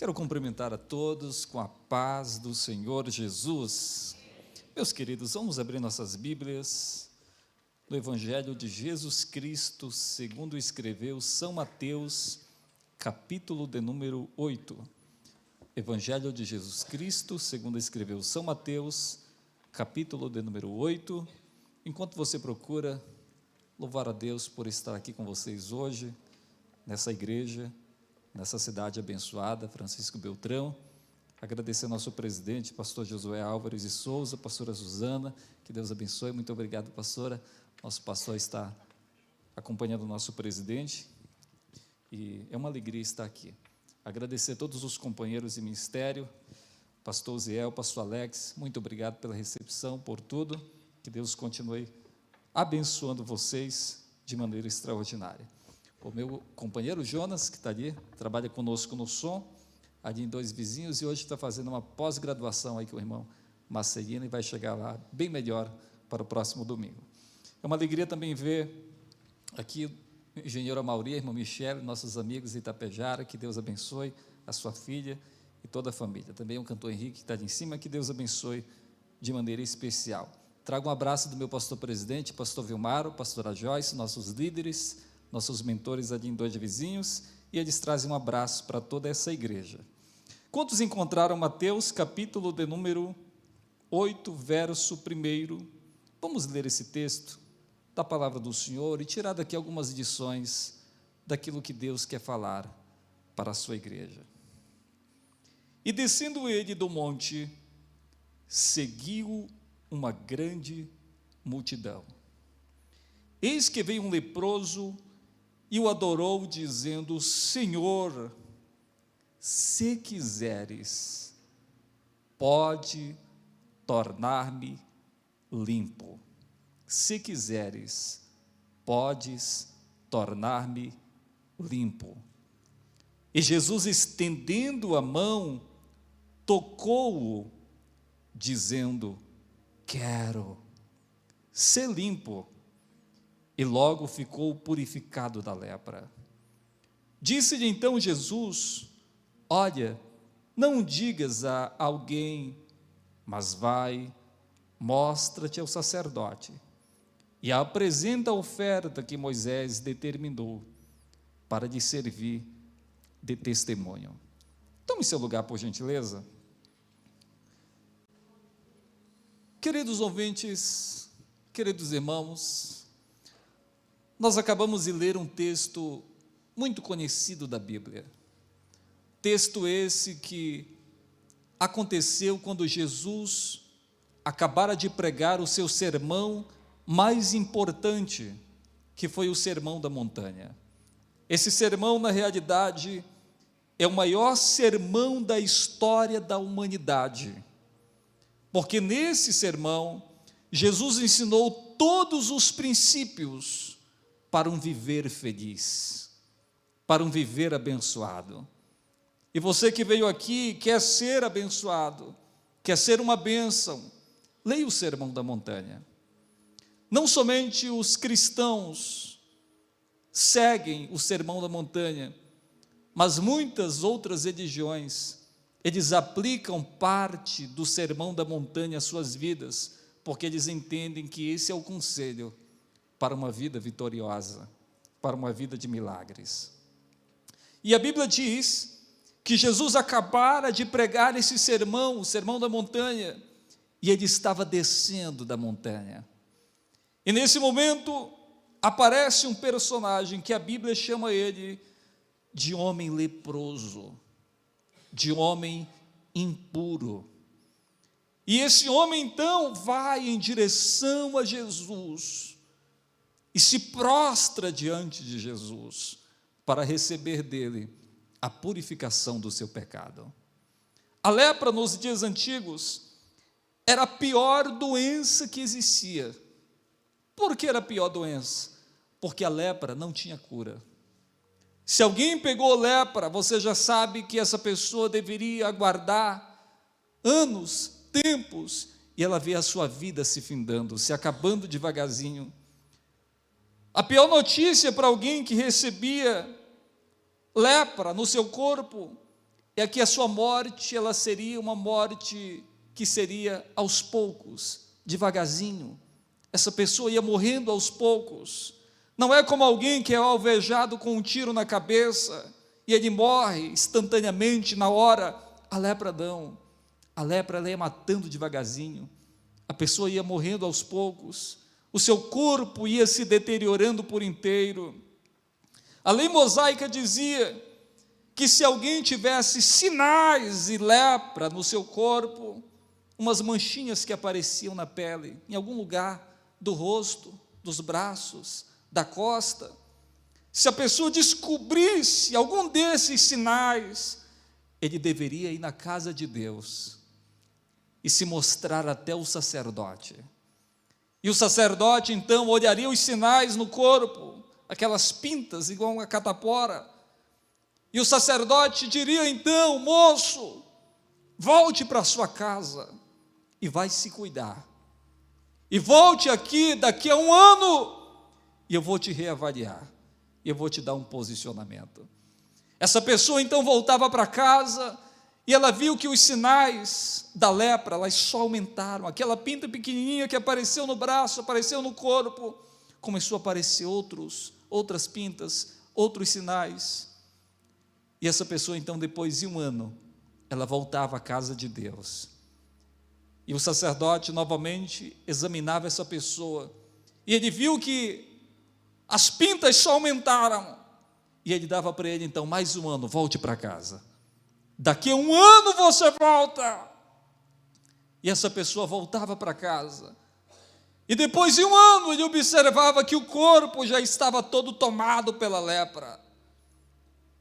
Quero cumprimentar a todos com a paz do Senhor Jesus. Meus queridos, vamos abrir nossas Bíblias no Evangelho de Jesus Cristo, segundo escreveu São Mateus, capítulo de número 8. Evangelho de Jesus Cristo, segundo escreveu São Mateus, capítulo de número 8. Enquanto você procura, louvar a Deus por estar aqui com vocês hoje, nessa igreja, nessa cidade abençoada, Francisco Beltrão. Agradecer ao nosso presidente, pastor Josué Álvares de Souza, pastora Suzana, que Deus abençoe. Muito obrigado, pastora. Nosso pastor está acompanhando o nosso presidente e é uma alegria estar aqui. Agradecer a todos os companheiros de ministério, pastor Ziel, pastor Alex, muito obrigado pela recepção, por tudo. Que Deus continue abençoando vocês de maneira extraordinária. O meu companheiro Jonas, que está ali, trabalha conosco no som, ali em Dois Vizinhos, e hoje está fazendo uma pós-graduação aí com o irmão Marcelino, e vai chegar lá bem melhor para o próximo domingo. É uma alegria também ver aqui o engenheiro Amauri, a irmã Michele, nossos amigos de Itapejara, que Deus abençoe a sua filha e toda a família. Também o cantor Henrique, que está ali em cima, que Deus abençoe de maneira especial. Trago um abraço do meu pastor presidente, pastor Vilmaro, pastora Joyce, nossos líderes, nossos mentores ali em Dois Vizinhos, e eles trazem um abraço para toda essa igreja. Quantos encontraram Mateus, capítulo de número 8, verso 1? Vamos ler esse texto da palavra do Senhor e tirar daqui algumas lições daquilo que Deus quer falar para a sua igreja. E descendo ele do monte, seguiu uma grande multidão. Eis que veio um leproso e o adorou, dizendo: Senhor, se quiseres, pode tornar-me limpo. Se quiseres, podes tornar-me limpo. E Jesus, estendendo a mão, tocou-o, dizendo: quero ser limpo. E logo ficou purificado da lepra. Disse-lhe então Jesus: olha, não digas a alguém, mas vai, mostra-te ao sacerdote, e apresenta a oferta que Moisés determinou, para lhe servir de testemunho. Tome seu lugar, por gentileza. Queridos ouvintes, queridos irmãos, nós acabamos de ler um texto muito conhecido da Bíblia. Texto esse que aconteceu quando Jesus acabara de pregar o seu sermão mais importante, que foi o Sermão da Montanha. Esse sermão, na realidade, é o maior sermão da história da humanidade, porque nesse sermão, Jesus ensinou todos os princípios para um viver feliz, para um viver abençoado. E você que veio aqui, quer ser abençoado, quer ser uma bênção, leia o Sermão da Montanha. Não somente os cristãos seguem o Sermão da Montanha, mas muitas outras religiões, eles aplicam parte do Sermão da Montanha às suas vidas, porque eles entendem que esse é o conselho para uma vida vitoriosa, para uma vida de milagres. E a Bíblia diz que Jesus acabara de pregar esse sermão, o Sermão da Montanha, e ele estava descendo da montanha. E nesse momento aparece um personagem que a Bíblia chama ele de homem leproso, de homem impuro. E esse homem então vai em direção a Jesus e se prostra diante de Jesus para receber dele a purificação do seu pecado. A lepra nos dias antigos era a pior doença que existia. Por que era a pior doença? Porque a lepra não tinha cura. Se alguém pegou lepra, você já sabe que essa pessoa deveria aguardar anos, tempos, e ela vê a sua vida se findando, se acabando devagarzinho. A pior notícia para alguém que recebia lepra no seu corpo é que a sua morte, ela seria uma morte que seria aos poucos, devagarzinho. Essa pessoa ia morrendo aos poucos. Não é como alguém que é alvejado com um tiro na cabeça e ele morre instantaneamente, na hora. A lepra não. A lepra, ela ia matando devagarzinho. A pessoa ia morrendo aos poucos. O seu corpo ia se deteriorando por inteiro. A lei mosaica dizia que se alguém tivesse sinais de lepra no seu corpo, umas manchinhas que apareciam na pele, em algum lugar do rosto, dos braços, da costa, se a pessoa descobrisse algum desses sinais, ele deveria ir na casa de Deus e se mostrar até o sacerdote. E o sacerdote, então, olharia os sinais no corpo, aquelas pintas igual uma catapora, e o sacerdote diria então: moço, volte para a sua casa e vai se cuidar, e volte aqui daqui a 1 ano, e eu vou te reavaliar, e eu vou te dar um posicionamento. Essa pessoa então voltava para casa, e ela viu que os sinais da lepra, elas só aumentaram. Aquela pinta pequenininha que apareceu no braço, apareceu no corpo, começou a aparecer outras pintas, outros sinais. E essa pessoa então, depois de 1 ano, ela voltava à casa de Deus. E o sacerdote novamente examinava essa pessoa, e ele viu que as pintas só aumentaram, e ele dava para ele então mais 1 ano, volte para casa. Daqui a 1 ano você volta. E essa pessoa voltava para casa. E depois de 1 ano, ele observava que o corpo já estava todo tomado pela lepra.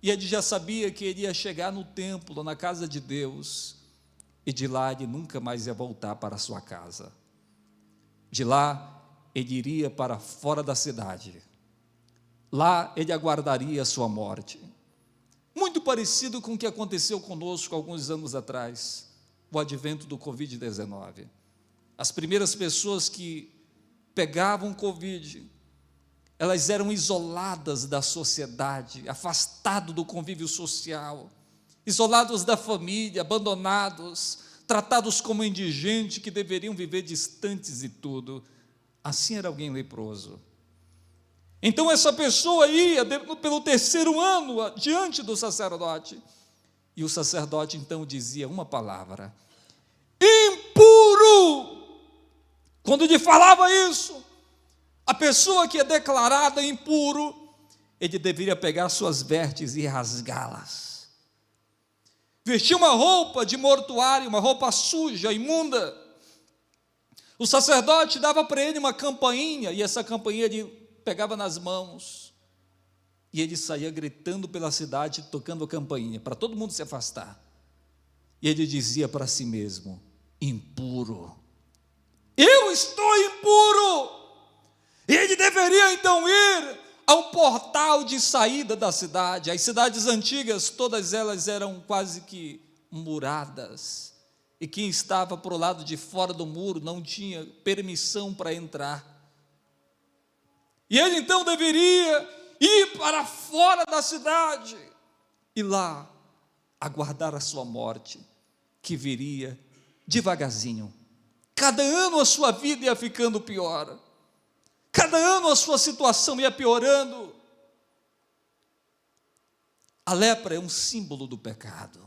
E ele já sabia que ele ia chegar no templo, na casa de Deus, e de lá ele nunca mais ia voltar para a sua casa. De lá, ele iria para fora da cidade. Lá, ele aguardaria a sua morte. Muito parecido com o que aconteceu conosco alguns anos atrás, o advento do Covid-19. As primeiras pessoas que pegavam Covid, elas eram isoladas da sociedade, afastados do convívio social, isolados da família, abandonados, tratados como indigentes que deveriam viver distantes de tudo. Assim era alguém leproso. Então essa pessoa ia pelo 3º ano diante do sacerdote, e o sacerdote então dizia uma palavra: impuro. Quando ele falava isso, a pessoa que é declarada impuro, ele deveria pegar suas vestes e rasgá-las, vestir uma roupa de mortuário, uma roupa suja, imunda. O sacerdote dava para ele uma campainha, e essa campainha ele pegava nas mãos, e ele saía gritando pela cidade, tocando a campainha, para todo mundo se afastar. E ele dizia para si mesmo: impuro, eu estou impuro. E ele deveria então ir ao portal de saída da cidade. As cidades antigas, todas elas eram quase que muradas, e quem estava para o lado de fora do muro não tinha permissão para entrar. E ele então deveria ir para fora da cidade e lá aguardar a sua morte, que viria devagarzinho. Cada ano a sua vida ia ficando pior, cada ano a sua situação ia piorando. A lepra é um símbolo do pecado.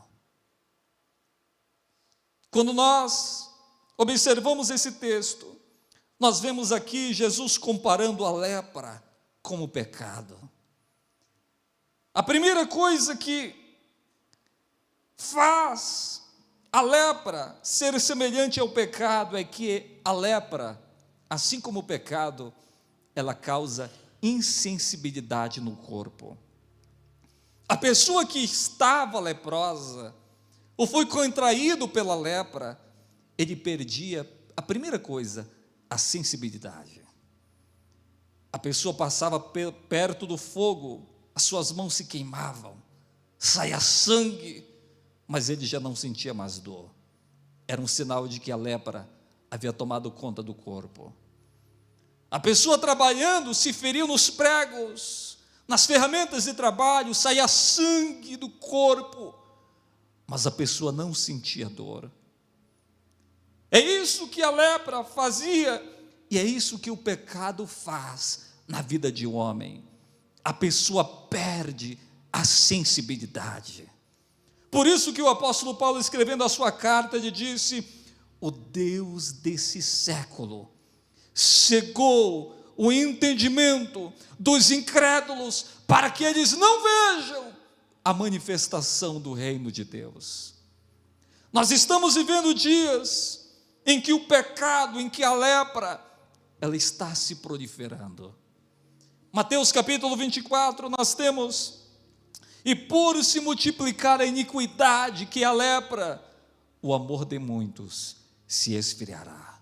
Quando nós observamos esse texto, nós vemos aqui Jesus comparando a lepra com o pecado. A primeira coisa que faz a lepra ser semelhante ao pecado é que a lepra, assim como o pecado, ela causa insensibilidade no corpo. A pessoa que estava leprosa, ou foi contraído pela lepra, ele perdia, a primeira coisa, a sensibilidade. A pessoa passava perto do fogo, as suas mãos se queimavam, saía sangue, mas ele já não sentia mais dor. Era um sinal de que a lepra havia tomado conta do corpo. A pessoa trabalhando se feriu nos pregos, nas ferramentas de trabalho, saía sangue do corpo, mas a pessoa não sentia dor. É isso que a lepra fazia, e é isso que o pecado faz na vida de um homem. A pessoa perde a sensibilidade. Por isso que o apóstolo Paulo, escrevendo a sua carta, ele disse: o Deus desse século cegou o entendimento dos incrédulos, para que eles não vejam a manifestação do reino de Deus. Nós estamos vivendo dias em que o pecado, em que a lepra, ela está se proliferando. Mateus capítulo 24, nós temos: e por se multiplicar a iniquidade, que é a lepra, o amor de muitos se esfriará.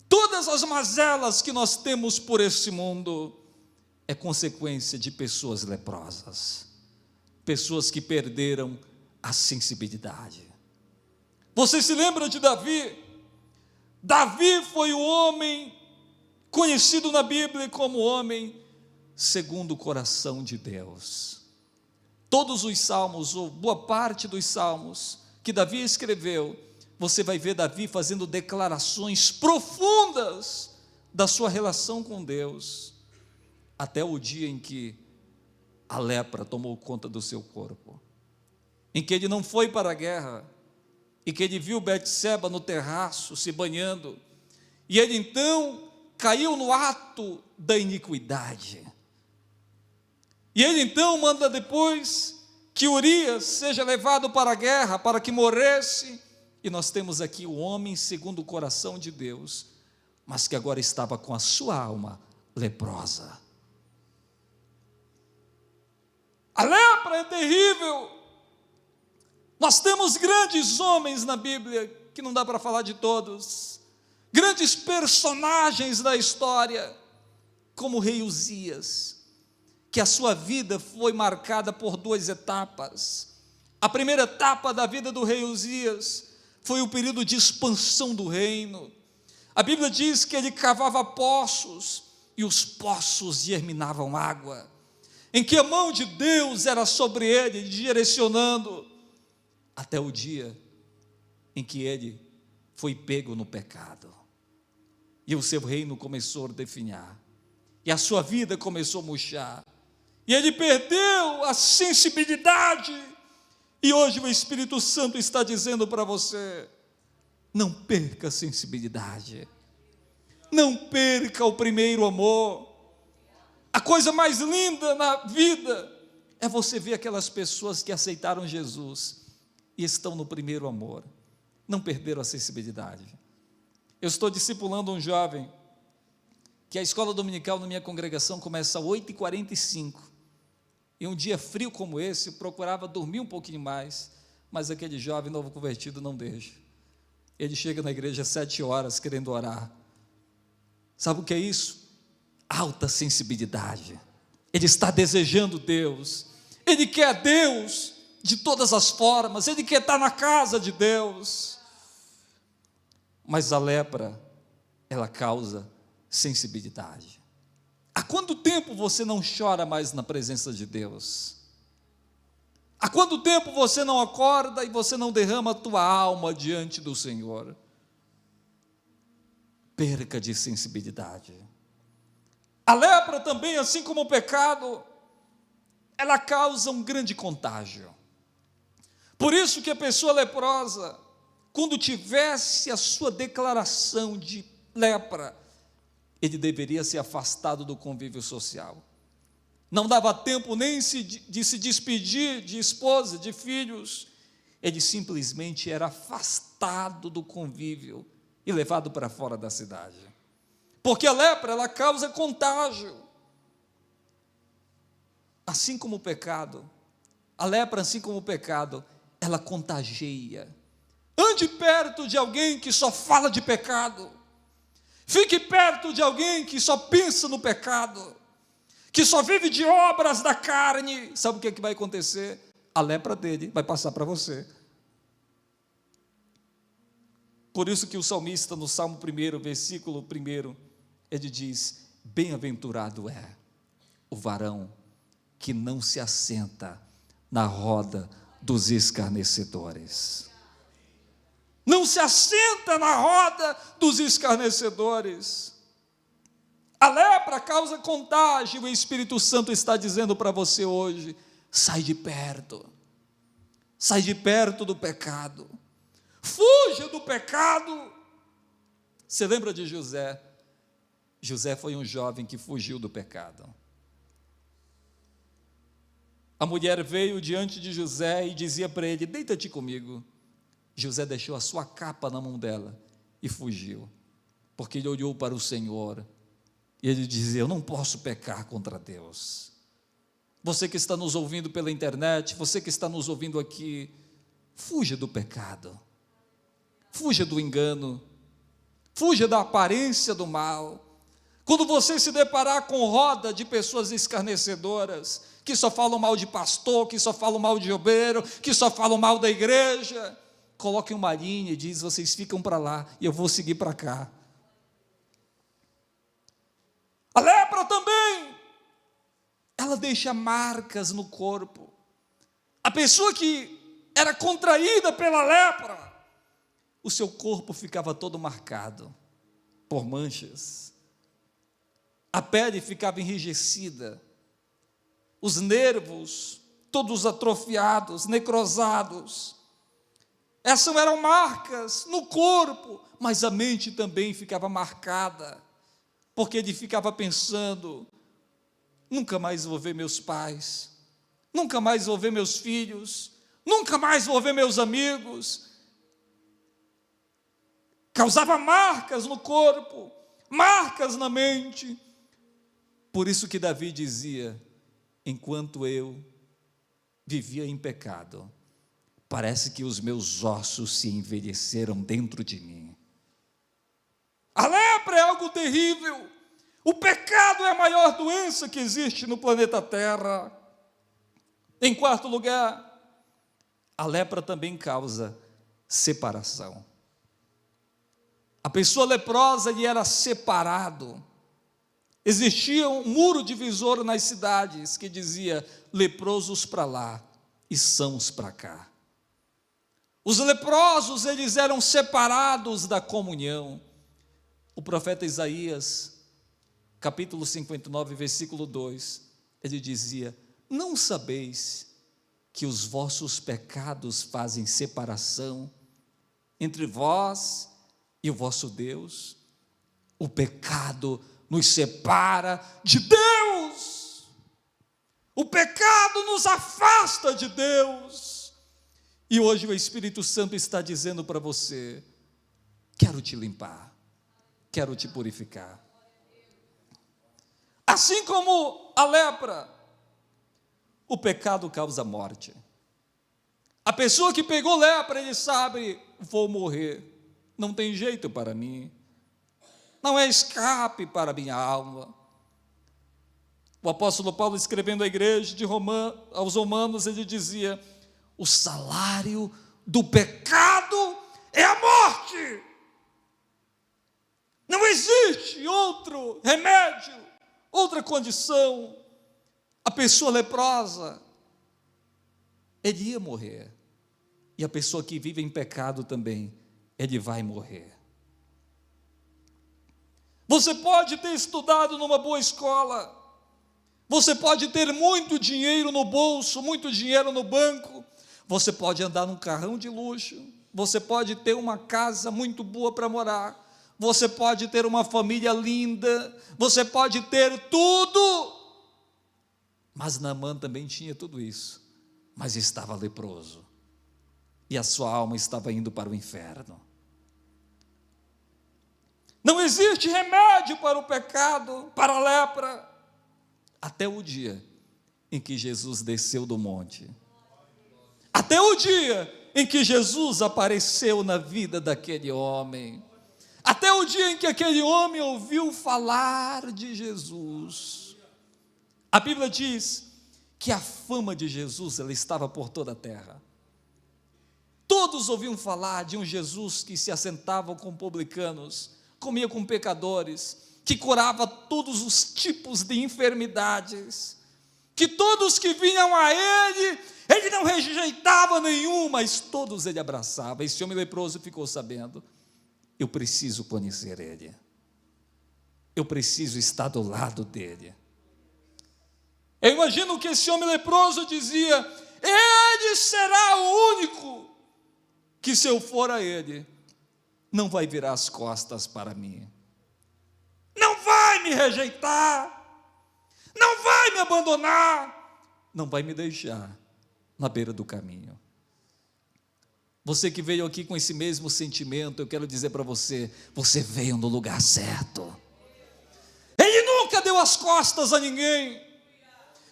Todas as mazelas que nós temos por esse mundo é consequência de pessoas leprosas, pessoas que perderam a sensibilidade. Você se lembra de Davi? Davi foi o homem conhecido na Bíblia como homem segundo o coração de Deus. Todos os salmos, ou boa parte dos salmos que Davi escreveu, você vai ver Davi fazendo declarações profundas da sua relação com Deus, até o dia em que a lepra tomou conta do seu corpo, em que ele não foi para a guerra, e que ele viu Betseba no terraço se banhando, e ele então caiu no ato da iniquidade. E ele então manda depois que Urias seja levado para a guerra, para que morresse, e nós temos aqui o homem segundo o coração de Deus, mas que agora estava com a sua alma leprosa. A lepra é terrível. Nós temos grandes homens na Bíblia, que não dá para falar de todos, grandes personagens da história, como o rei Uzias, que a sua vida foi marcada por duas etapas. A primeira etapa da vida do rei Uzias foi o período de expansão do reino. A Bíblia diz que ele cavava poços, e os poços germinavam água, em que a mão de Deus era sobre ele, direcionando, até o dia em que ele foi pego no pecado, e o seu reino começou a definhar, e a sua vida começou a murchar, e ele perdeu a sensibilidade, e hoje o Espírito Santo está dizendo para você: não perca a sensibilidade, não perca o primeiro amor. A coisa mais linda na vida é você ver aquelas pessoas que aceitaram Jesus e estão no primeiro amor, não perderam a sensibilidade. Eu estou discipulando um jovem, que a escola dominical na minha congregação começa às 8h45, e um dia frio como esse, eu procurava dormir um pouquinho mais, mas aquele jovem novo convertido não deixa. Ele chega na igreja às 7 horas querendo orar. Sabe o que é isso? Alta sensibilidade. Ele está desejando Deus, ele quer Deus de todas as formas, ele quer estar na casa de Deus, mas a lepra, ela causa sensibilidade. Há quanto tempo você não chora mais na presença de Deus? Há quanto tempo você não acorda e você não derrama a tua alma diante do Senhor? Perca de sensibilidade. A lepra também, assim como o pecado, ela causa um grande contágio. Por isso que a pessoa leprosa, quando tivesse a sua declaração de lepra, ele deveria ser afastado do convívio social. Não dava tempo nem de se despedir de esposa, de filhos. Ele simplesmente era afastado do convívio e levado para fora da cidade. Porque a lepra, ela causa contágio. Assim como o pecado, a lepra, assim como o pecado, ela contagia. Ande perto de alguém que só fala de pecado. Fique perto de alguém que só pensa no pecado, que só vive de obras da carne. Sabe o que vai acontecer? A lepra dele vai passar para você. Por isso que o salmista, no Salmo 1, versículo 1, ele diz: bem-aventurado é o varão que não se assenta na roda dos escarnecedores. Não se assenta na roda dos escarnecedores. A lepra causa contágio. O Espírito Santo está dizendo para você hoje: sai de perto. Sai de perto do pecado. Fuja do pecado. Você lembra de José? José foi um jovem que fugiu do pecado. A mulher veio diante de José e dizia para ele: deita-te comigo. José deixou a sua capa na mão dela e fugiu, porque ele olhou para o Senhor e ele dizia: eu não posso pecar contra Deus. Você que está nos ouvindo pela internet, você que está nos ouvindo aqui, fuja do pecado, fuja do engano, fuja da aparência do mal. Quando você se deparar com roda de pessoas escarnecedoras, que só falam mal de pastor, que só falam mal de obreiro, que só falam mal da igreja, coloque uma linha e diz: vocês ficam para lá e eu vou seguir para cá. A lepra também, ela deixa marcas no corpo. A pessoa que era contraída pela lepra, o seu corpo ficava todo marcado por manchas. A pele ficava enrijecida, os nervos todos atrofiados, necrosados. Essas eram marcas no corpo, mas a mente também ficava marcada, porque ele ficava pensando: nunca mais vou ver meus pais, nunca mais vou ver meus filhos, nunca mais vou ver meus amigos. Causava marcas no corpo, marcas na mente. Por isso que Davi dizia: enquanto eu vivia em pecado, parece que os meus ossos se envelheceram dentro de mim. A lepra é algo terrível. O pecado é a maior doença que existe no planeta Terra. Em quarto lugar, a lepra também causa separação. A pessoa leprosa lhe era separado. Existia um muro divisor nas cidades que dizia: leprosos para lá e sãos para cá. Os leprosos, eles eram separados da comunhão. O profeta Isaías, capítulo 59, versículo 2, ele dizia: não sabeis que os vossos pecados fazem separação entre vós e o vosso Deus? O pecado nos separa de Deus. O pecado nos afasta de Deus. E hoje o Espírito Santo está dizendo para você: quero te limpar, quero te purificar. Assim como a lepra, o pecado causa morte. A pessoa que pegou lepra, ele sabe: vou morrer, não tem jeito para mim, não é escape para a minha alma. O apóstolo Paulo, escrevendo à igreja aos Romanos, ele dizia: o salário do pecado é a morte. Não existe outro remédio, outra condição. A pessoa leprosa, ele ia morrer. E a pessoa que vive em pecado também, ele vai morrer. Você pode ter estudado numa boa escola, você pode ter muito dinheiro no bolso, muito dinheiro no banco, você pode andar num carrão de luxo, você pode ter uma casa muito boa para morar, você pode ter uma família linda, você pode ter tudo. Mas Naamã também tinha tudo isso, mas estava leproso, e a sua alma estava indo para o inferno. Não existe remédio para o pecado, para a lepra, até o dia em que Jesus desceu do monte, até o dia em que Jesus apareceu na vida daquele homem, até o dia em que aquele homem ouviu falar de Jesus. A Bíblia diz que a fama de Jesus, ela estava por toda a terra. Todos ouviam falar de um Jesus que se assentava com publicanos, comia com pecadores, que curava todos os tipos de enfermidades, que todos que vinham a ele não rejeitava nenhum, mas todos ele abraçava. Esse homem leproso ficou sabendo: eu preciso conhecer ele, eu preciso estar do lado dele. Eu imagino que esse homem leproso dizia: ele será o único que, se eu for a ele, não vai virar as costas para mim, não vai me rejeitar, não vai me abandonar, não vai me deixar na beira do caminho. Você que veio aqui com esse mesmo sentimento, eu quero dizer para você: você veio no lugar certo. Ele nunca deu as costas a ninguém,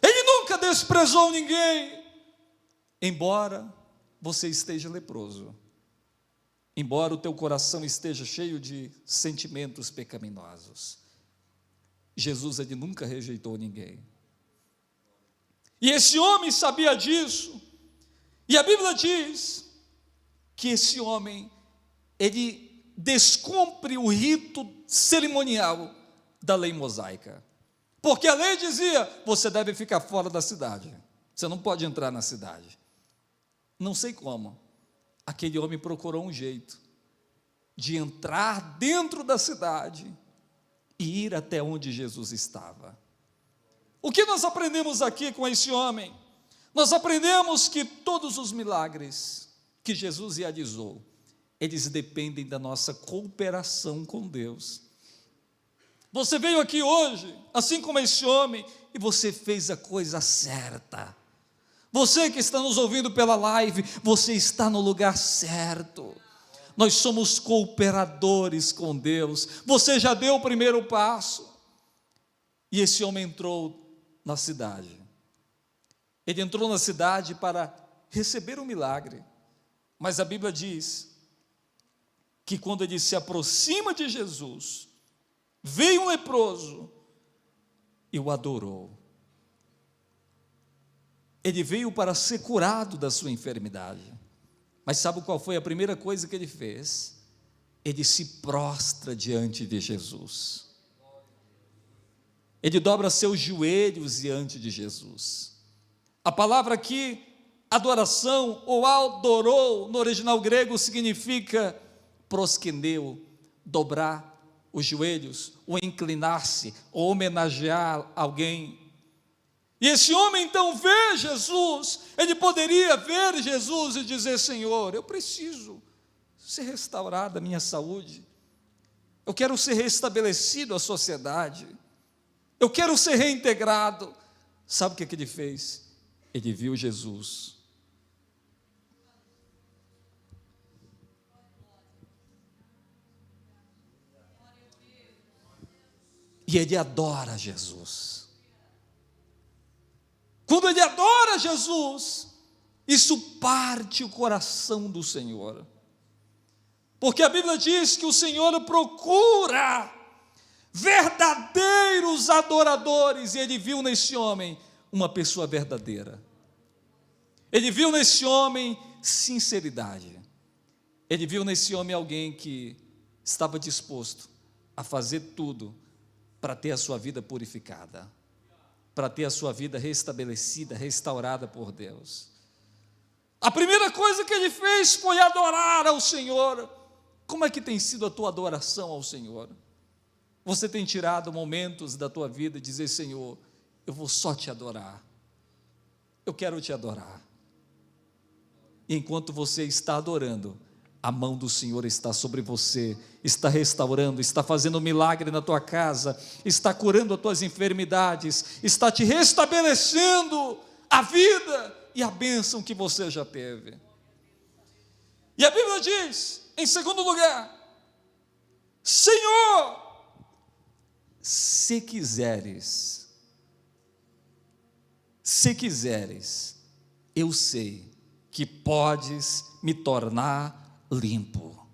ele nunca desprezou ninguém, embora você esteja leproso, embora o teu coração esteja cheio de sentimentos pecaminosos. Jesus, ele nunca rejeitou ninguém. E esse homem sabia disso. E a Bíblia diz que esse homem, ele descumpre o rito cerimonial da lei mosaica. Porque a lei dizia: você deve ficar fora da cidade, você não pode entrar na cidade. Não sei como, aquele homem procurou um jeito de entrar dentro da cidade e ir até onde Jesus estava. O que nós aprendemos aqui com esse homem? Nós aprendemos que todos os milagres que Jesus realizou, eles dependem da nossa cooperação com Deus. Você veio aqui hoje, assim como esse homem, e você fez a coisa certa. Você que está nos ouvindo pela live, você está no lugar certo. Nós somos cooperadores com Deus. Você já deu o primeiro passo. E esse homem entrou na cidade. Ele entrou na cidade para receber um milagre. Mas a Bíblia diz que quando ele se aproxima de Jesus, veio um leproso e o adorou. Ele veio para ser curado da sua enfermidade. Mas sabe qual foi a primeira coisa que ele fez? Ele se prostra diante de Jesus. Ele dobra seus joelhos diante de Jesus. A palavra aqui, adoração ou adorou, no original grego significa proskeneu, dobrar os joelhos, ou inclinar-se, ou homenagear alguém. E esse homem então vê Jesus, ele poderia ver Jesus e dizer: Senhor, eu preciso ser restaurada a minha saúde, eu quero ser restabelecido à sociedade, eu quero ser reintegrado. Sabe o que ele fez? Ele viu Jesus. E ele adora Jesus. Quando ele adora Jesus, isso parte o coração do Senhor. Porque a Bíblia diz que o Senhor procura verdadeiros adoradores, e ele viu nesse homem uma pessoa verdadeira. Ele viu nesse homem sinceridade. Ele viu nesse homem alguém que estava disposto a fazer tudo para ter a sua vida purificada, para ter a sua vida restabelecida, restaurada por Deus. A primeira coisa que ele fez foi adorar ao Senhor. Como é que tem sido a tua adoração ao Senhor? Você tem tirado momentos da tua vida e dizer: Senhor, eu vou só te adorar, eu quero te adorar. E enquanto você está adorando, a mão do Senhor está sobre você, está restaurando, está fazendo um milagre na tua casa, está curando as tuas enfermidades, está te restabelecendo a vida e a bênção que você já teve. E a Bíblia diz, em segundo lugar: Senhor, se quiseres, eu sei que podes me tornar limpo.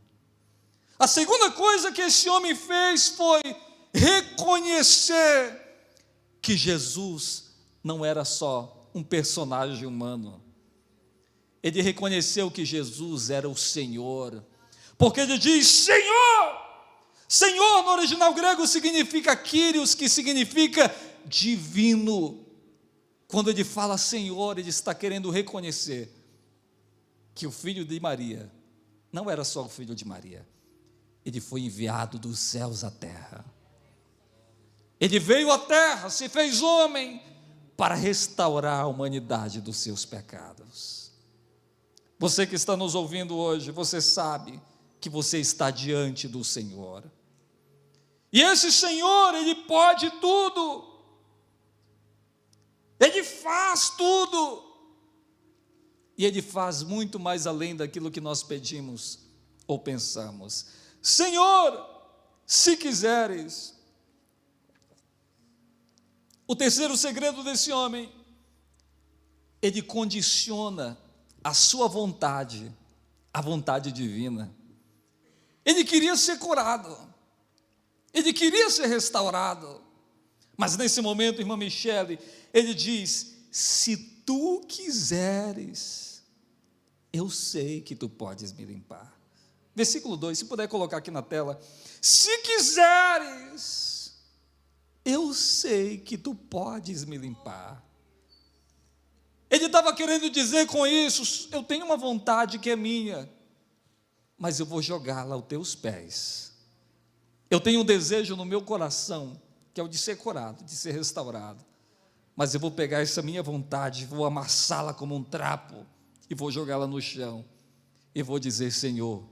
A segunda coisa que esse homem fez foi reconhecer que Jesus não era só um personagem humano. Ele reconheceu que Jesus era o Senhor, porque ele diz: Senhor. Senhor no original grego significa Kyrios, que significa divino. quando ele fala Senhor, ele está querendo reconhecer que o filho de Maria não era só o filho de Maria, ele foi enviado dos céus à terra. Ele veio à terra, se fez homem, para restaurar a humanidade dos seus pecados. Você que está nos ouvindo hoje, você sabe que você está diante do Senhor. E esse Senhor, Ele pode tudo. Ele faz tudo. E Ele faz muito mais além daquilo que nós pedimos ou pensamos. Senhor, se quiseres. O terceiro segredo desse homem, ele condiciona a sua vontade, a vontade divina. Ele queria ser curado, ele queria ser restaurado, mas nesse momento, irmã Michele, ele diz: se tu quiseres, eu sei que tu podes me limpar. Versículo 2, se puder colocar aqui na tela: se quiseres, eu sei que tu podes me limpar. Ele estava querendo dizer com isso: eu tenho uma vontade que é minha, mas eu vou jogá-la aos teus pés. Eu tenho um desejo no meu coração, que é o de ser curado, de ser restaurado, mas eu vou pegar essa minha vontade, vou amassá-la como um trapo, e vou jogá-la no chão, e vou dizer: Senhor,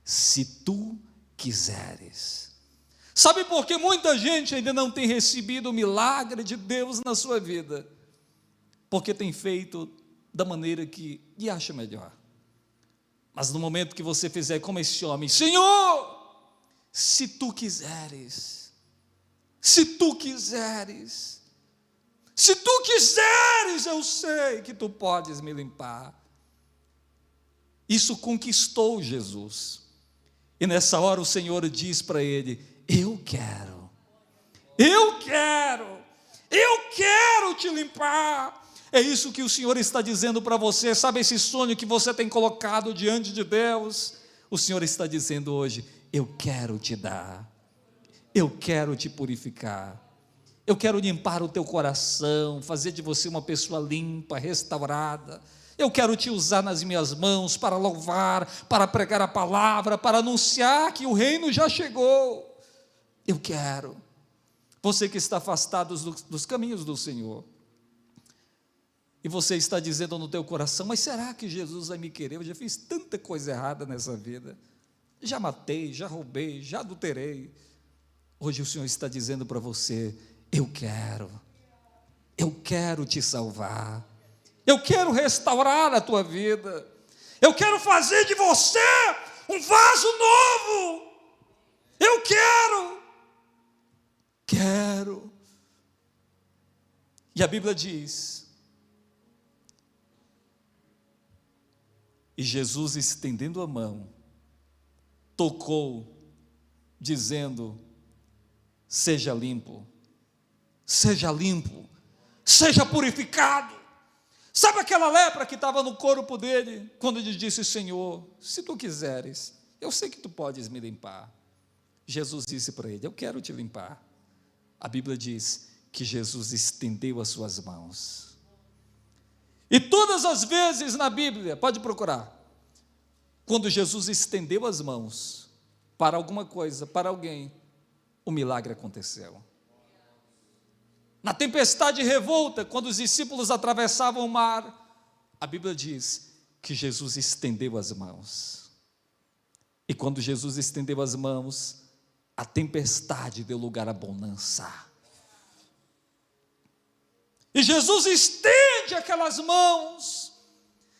se tu quiseres. Sabe por que muita gente ainda não tem recebido o milagre de Deus na sua vida? Porque tem feito da maneira que lhe acha melhor. Mas no momento que você fizer como esse homem: Senhor, se tu quiseres, se tu quiseres, se tu quiseres, eu sei que tu podes me limpar. Isso conquistou Jesus. E nessa hora o Senhor diz para ele: eu quero te limpar. É isso que o Senhor está dizendo para você. Sabe esse sonho que você tem colocado diante de Deus? O Senhor está dizendo hoje: eu quero te dar, eu quero te purificar, eu quero limpar o teu coração, fazer de você uma pessoa limpa, restaurada. Eu quero te usar nas minhas mãos para louvar, para pregar a palavra, para anunciar que o reino já chegou. Eu quero. Você que está afastado dos caminhos do Senhor, e você está dizendo no teu coração: mas será que Jesus vai me querer? Eu já fiz tanta coisa errada nessa vida, já matei, já roubei, já adulterei. Hoje o Senhor está dizendo para você: eu quero te salvar, eu quero restaurar a tua vida, eu quero fazer de você um vaso novo. Eu quero. E a Bíblia diz: e Jesus, estendendo a mão, tocou, dizendo: seja limpo, seja purificado. Sabe aquela lepra que estava no corpo dele, quando ele disse: Senhor, se tu quiseres, eu sei que tu podes me limpar. Jesus disse para ele: eu quero te limpar. A Bíblia diz que Jesus estendeu as suas mãos. E todas as vezes na Bíblia, pode procurar, quando Jesus estendeu as mãos para alguma coisa, para alguém, o milagre aconteceu. Na tempestade e revolta, quando os discípulos atravessavam o mar, a Bíblia diz que Jesus estendeu as mãos. E quando Jesus estendeu as mãos, a tempestade deu lugar à bonança. E Jesus estende aquelas mãos,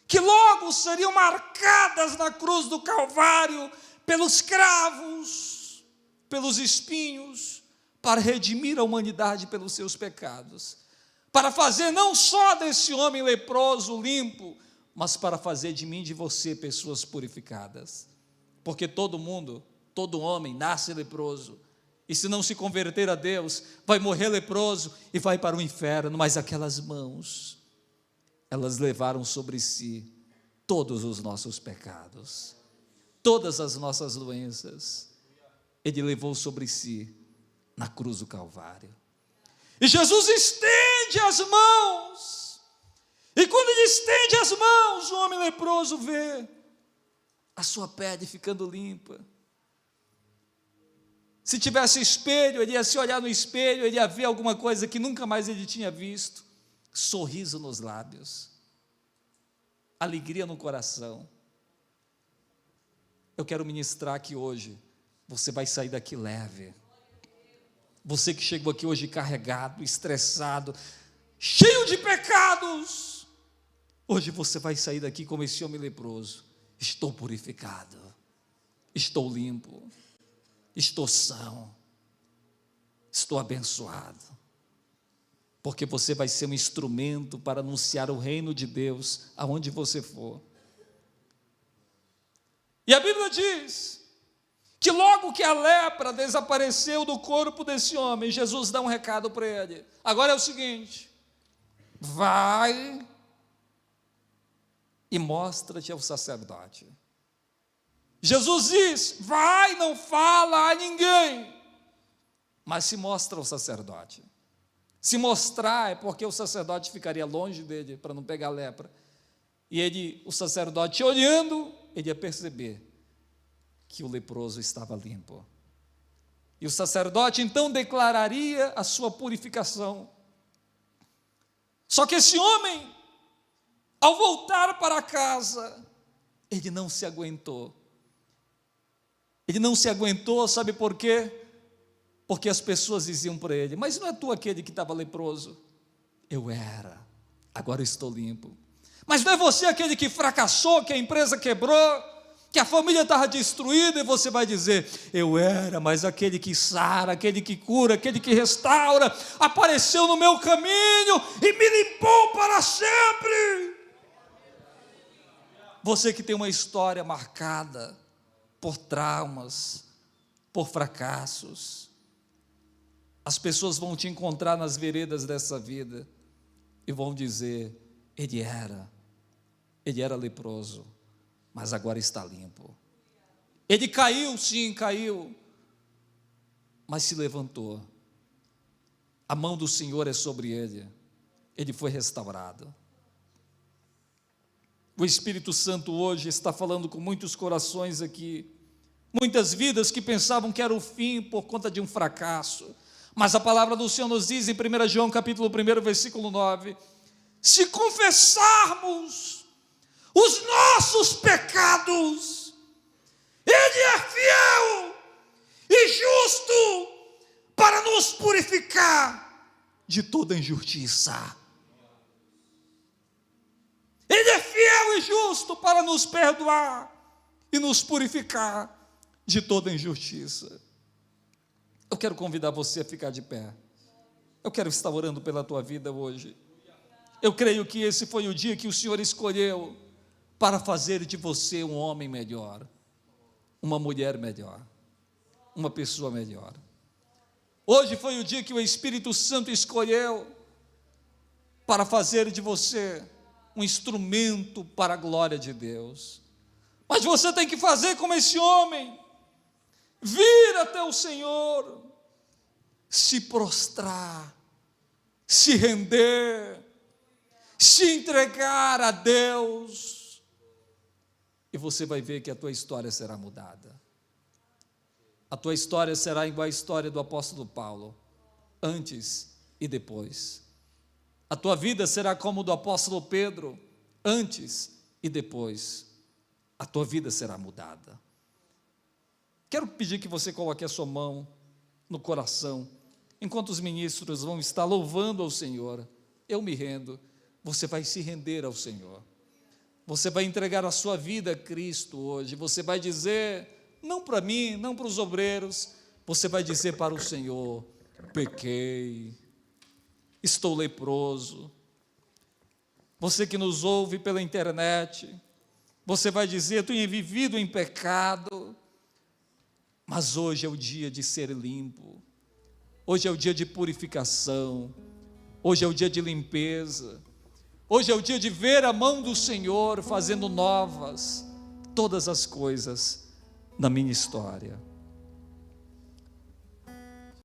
que logo seriam marcadas na cruz do Calvário, pelos cravos, pelos espinhos, para redimir a humanidade pelos seus pecados, para fazer não só desse homem leproso limpo, mas para fazer de mim e de você pessoas purificadas. Porque todo homem nasce leproso, e se não se converter a Deus, vai morrer leproso e vai para o inferno. Mas aquelas mãos, elas levaram sobre si todos os nossos pecados, todas as nossas doenças, Ele levou sobre si na cruz do Calvário. E Jesus estende as mãos. E quando ele estende as mãos, o homem leproso vê a sua pele ficando limpa. Se tivesse espelho, ele ia se olhar no espelho, ele ia ver alguma coisa que nunca mais ele tinha visto. Sorriso nos lábios, alegria no coração. Eu quero ministrar aqui hoje, você vai sair daqui leve. Você que chegou aqui hoje carregado, estressado, cheio de pecados, hoje você vai sair daqui como esse homem leproso. Estou purificado, estou limpo, estou são, estou abençoado, porque você vai ser um instrumento para anunciar o reino de Deus aonde você for. E a Bíblia diz que logo que a lepra desapareceu do corpo desse homem, Jesus dá um recado para ele. Agora é o seguinte: vai e mostra-te ao sacerdote. Jesus diz: vai, não fala a ninguém, mas se mostra ao sacerdote. Se mostrar é porque o sacerdote ficaria longe dele para não pegar a lepra. E o sacerdote olhando, ele ia perceber que o leproso estava limpo. E o sacerdote então declararia a sua purificação. Só que esse homem, ao voltar para casa, ele não se aguentou. Ele não se aguentou, sabe por quê? Porque as pessoas diziam para ele: mas não é tu aquele que estava leproso? Eu era, agora estou limpo. Mas não é você aquele que fracassou, que a empresa quebrou, que a família estava destruída? E você vai dizer: eu era, mas aquele que sara, aquele que cura, aquele que restaura, apareceu no meu caminho e me limpou para sempre. Você que tem uma história marcada por traumas, por fracassos, as pessoas vão te encontrar nas veredas dessa vida e vão dizer: ele era leproso, mas agora está limpo. Ele caiu, sim, caiu, mas se levantou. A mão do Senhor é sobre ele, ele foi restaurado. O Espírito Santo hoje está falando com muitos corações aqui, muitas vidas que pensavam que era o fim por conta de um fracasso, mas a palavra do Senhor nos diz em 1 João capítulo 1, versículo 9, se confessarmos os nossos pecados, Ele é fiel e justo para nos purificar de toda injustiça. Ele é fiel e justo para nos perdoar e nos purificar de toda injustiça. Eu quero convidar você a ficar de pé. Eu quero estar orando pela tua vida hoje. Eu creio que esse foi o dia que o Senhor escolheu para fazer de você um homem melhor, uma mulher melhor, uma pessoa melhor. Hoje foi o dia que o Espírito Santo escolheu para fazer de você um instrumento para a glória de Deus. Mas você tem que fazer como esse homem, vir até o Senhor, se prostrar, se render, se entregar a Deus, e você vai ver que a tua história será mudada. A tua história será igual à história do apóstolo Paulo, antes e depois. A tua vida será como do apóstolo Pedro, antes e depois. A tua vida será mudada. Quero pedir que você coloque a sua mão no coração, enquanto os ministros vão estar louvando ao Senhor. Eu me rendo, você vai se render ao Senhor. Você vai entregar a sua vida a Cristo hoje. Você vai dizer, não para mim, não para os obreiros, você vai dizer para o Senhor: pequei, estou leproso. Você que nos ouve pela internet, você vai dizer: eu tenho vivido em pecado, mas hoje é o dia de ser limpo, hoje é o dia de purificação, hoje é o dia de limpeza, hoje é o dia de ver a mão do Senhor fazendo novas todas as coisas na minha história.